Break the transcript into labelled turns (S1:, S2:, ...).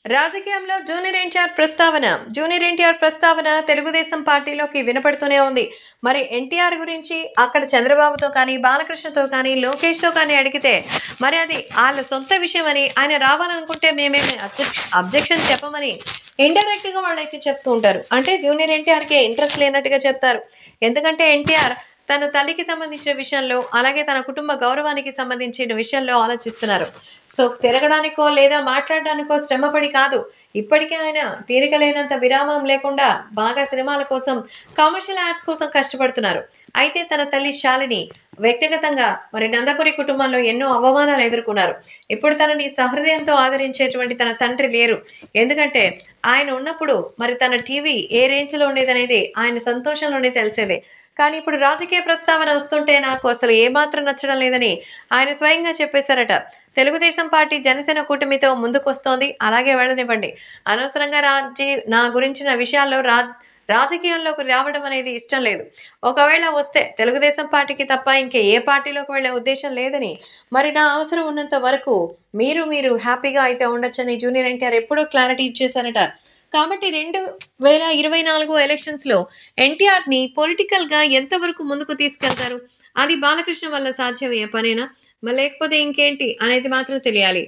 S1: రాజకీయంలో జూనియర్ ఎన్టీఆర్ ప్రస్తావన తెలుగుదేశం పార్టీలోకి వినపడుతూనే ఉంది. మరి ఎన్టీఆర్ గురించి అక్కడ చంద్రబాబుతో కానీ, బాలకృష్ణతో కానీ, లోకేష్తో కానీ అడిగితే మరి అది వాళ్ళ సొంత విషయం అని, ఆయన రావాలనుకుంటే మేమేమి అబ్జెక్షన్ చెప్పమని ఇండైరెక్ట్గా వాళ్ళైతే చెప్తూ ఉంటారు. అంటే జూనియర్ ఎన్టీఆర్కి ఇంట్రెస్ట్ లేనట్టుగా చెప్తారు. ఎందుకంటే ఎన్టీఆర్ తన తల్లికి సంబంధించిన విషయంలో, అలాగే తన కుటుంబ గౌరవానికి సంబంధించిన విషయంలో ఆలోచిస్తున్నారు. సో తిరగడానికో లేదా మాట్లాడడానికో శ్రమపడి కాదు, ఇప్పటికే ఆయన తీరిక లేనంత విరామం లేకుండా బాగా సినిమాల కోసం, కమర్షియల్ యాడ్స్ కోసం కష్టపడుతున్నారు. అయితే తన తల్లి శాలిని వ్యక్తిగతంగా మరి నందపురి కుటుంబంలో ఎన్నో అవమానాలు ఎదుర్కొన్నారు. ఇప్పుడు తనని సహృదయంతో ఆదరించేటువంటి తన తండ్రి లేరు. ఎందుకంటే ఆయన ఉన్నప్పుడు మరి తన టీవీ ఏ రేంజ్లో ఉండేదనేది ఆయన సంతోషంలోనే తెలిసేదే. కానీ ఇప్పుడు రాజకీయ ప్రస్తావన వస్తుంటే నాకు అసలు ఏమాత్రం నచ్చడం లేదని ఆయన స్వయంగా చెప్పేశారట. తెలుగుదేశం పార్టీ జనసేన కూటమితో ముందుకొస్తోంది, అలాగే వెళ్ళనివ్వండి. అనవసరంగా నా గురించిన విషయాల్లో రాజకీయాల్లోకి రావడం అనేది ఇష్టం లేదు. ఒకవేళ వస్తే తెలుగుదేశం పార్టీకి తప్ప ఇంకే ఏ పార్టీలోకి వెళ్ళే ఉద్దేశం లేదని, మరి నా అవసరం ఉన్నంత వరకు మీరు హ్యాపీగా అయితే ఉండొచ్చని జూనియర్ ఎన్టీఆర్ ఎప్పుడో క్లారిటీ ఇచ్చేశారట. కాబట్టి 2024 ఎలక్షన్స్లో ఎన్టీఆర్ని పొలిటికల్గా ఎంతవరకు ముందుకు తీసుకెళ్తారు? అది బాలకృష్ణ వల్ల సాధ్యమయ్యే పనేనా? మరి లేకపోతే ఇంకేంటి అనేది మాత్రం తెలియాలి.